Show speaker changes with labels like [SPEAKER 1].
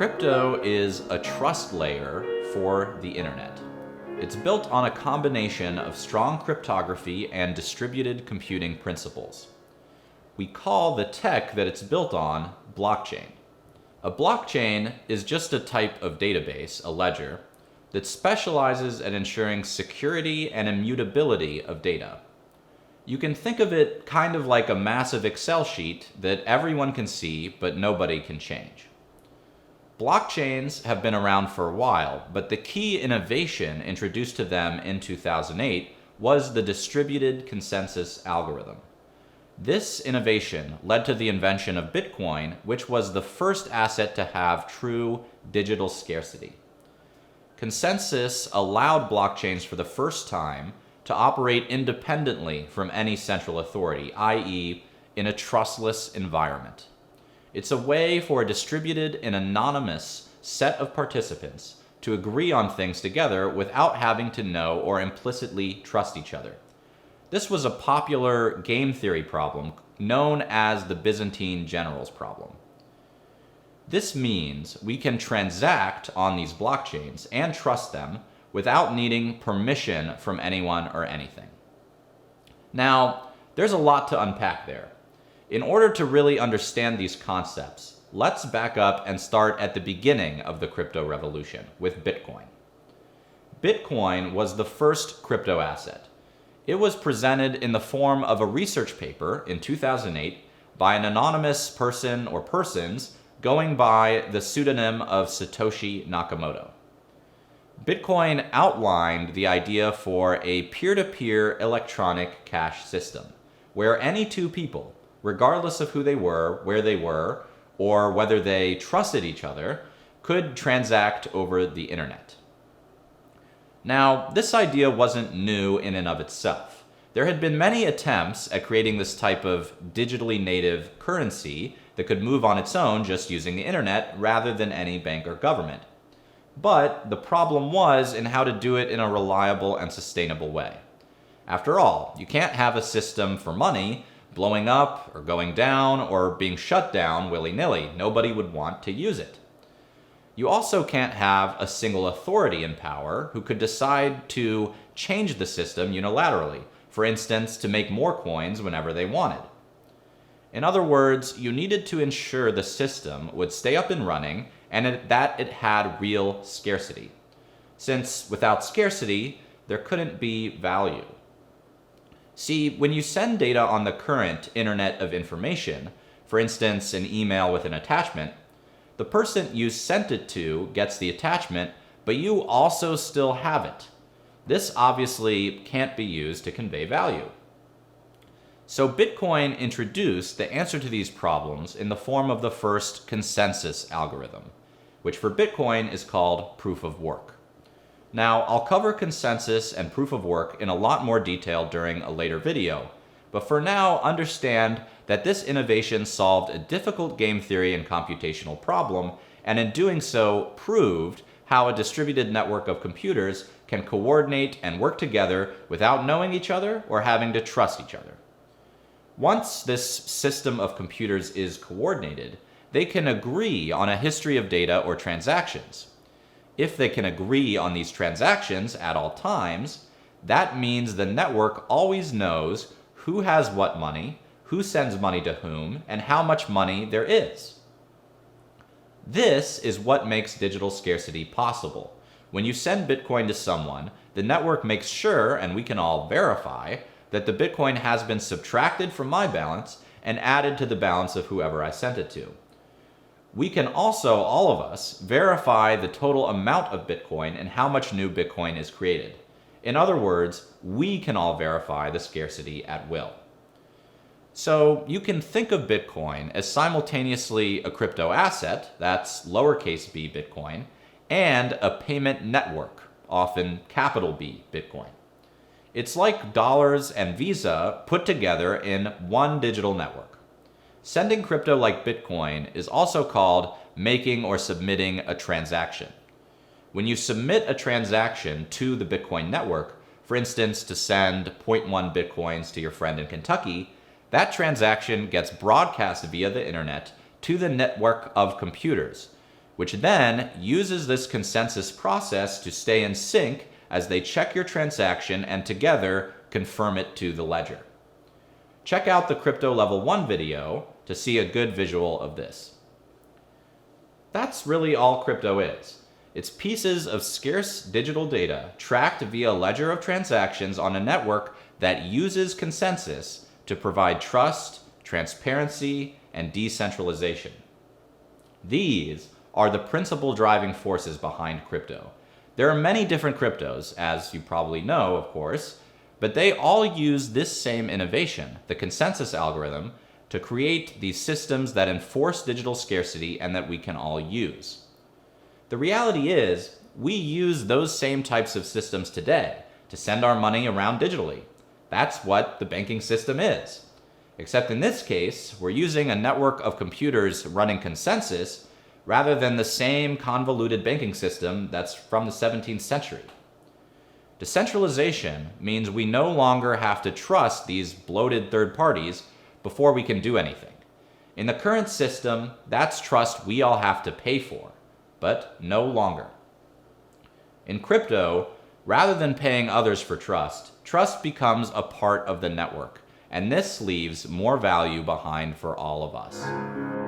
[SPEAKER 1] Crypto is a trust layer for the internet. It's built on a combination of strong cryptography and distributed computing principles. We call the tech that it's built on blockchain. A blockchain is just a type of database, a ledger, that specializes at ensuring security and immutability of data. You can think of it kind of like a massive Excel sheet that everyone can see but nobody can change. Blockchains have been around for a while, but the key innovation introduced to them in 2008 was the distributed consensus algorithm. This innovation led to the invention of Bitcoin, which was the first asset to have true digital scarcity. Consensus allowed blockchains for the first time to operate independently from any central authority, i.e., in a trustless environment. It's a way for a distributed and anonymous set of participants to agree on things together without having to know or implicitly trust each other. This was a popular game theory problem known as the Byzantine generals problem. This means we can transact on these blockchains and trust them without needing permission from anyone or anything. Now, there's a lot to unpack there. In order to really understand these concepts, let's back up and start at the beginning of the crypto revolution with Bitcoin. Bitcoin was the first crypto asset. It was presented in the form of a research paper in 2008 by an anonymous person or persons going by the pseudonym of Satoshi Nakamoto. Bitcoin outlined the idea for a peer-to-peer electronic cash system, where any two people, regardless of who they were, where they were, or whether they trusted each other, could transact over the internet. Now, this idea wasn't new in and of itself. There had been many attempts at creating this type of digitally native currency that could move on its own just using the internet rather than any bank or government. But the problem was in how to do it in a reliable and sustainable way. After all, you can't have a system for money blowing up or going down or being shut down willy-nilly. Nobody would want to use it. You also can't have a single authority in power who could decide to change the system unilaterally, for instance, to make more coins whenever they wanted. In other words, you needed to ensure the system would stay up and running and that it had real scarcity, since without scarcity, there couldn't be value. See, when you send data on the current Internet of Information, for instance, an email with an attachment, the person you sent it to gets the attachment, but you also still have it. This obviously can't be used to convey value. So Bitcoin introduced the answer to these problems in the form of the first consensus algorithm, which for Bitcoin is called proof of work. Now, I'll cover consensus and proof of work in a lot more detail during a later video, but for now, understand that this innovation solved a difficult game theory and computational problem, and in doing so, proved how a distributed network of computers can coordinate and work together without knowing each other or having to trust each other. Once this system of computers is coordinated, they can agree on a history of data or transactions. If they can agree on these transactions at all times, that means the network always knows who has what money, who sends money to whom, and how much money there is. This is what makes digital scarcity possible. When you send Bitcoin to someone, the network makes sure, and we can all verify, that the Bitcoin has been subtracted from my balance and added to the balance of whoever I sent it to. We can also, all of us, verify the total amount of Bitcoin and how much new Bitcoin is created. In other words, we can all verify the scarcity at will. So you can think of Bitcoin as simultaneously a crypto asset, that's lowercase b Bitcoin, and a payment network, often capital B Bitcoin. It's like dollars and Visa put together in one digital network. Sending crypto like Bitcoin is also called making or submitting a transaction. When you submit a transaction to the Bitcoin network, for instance, to send 0.1 Bitcoins to your friend in Kentucky, that transaction gets broadcast via the internet to the network of computers, which then uses this consensus process to stay in sync as they check your transaction and together confirm it to the ledger. Check out the Crypto Level 1 video to see a good visual of this. That's really all crypto is. It's pieces of scarce digital data tracked via a ledger of transactions on a network that uses consensus to provide trust, transparency, and decentralization. These are the principal driving forces behind crypto. There are many different cryptos, as you probably know, of course, but they all use this same innovation, the consensus algorithm, to create these systems that enforce digital scarcity and that we can all use. The reality is, we use those same types of systems today to send our money around digitally. That's what the banking system is. Except in this case, we're using a network of computers running consensus rather than the same convoluted banking system that's from the 17th century. Decentralization means we no longer have to trust these bloated third parties before we can do anything. In the current system, that's trust we all have to pay for, but no longer. In crypto, rather than paying others for trust, trust becomes a part of the network, and this leaves more value behind for all of us.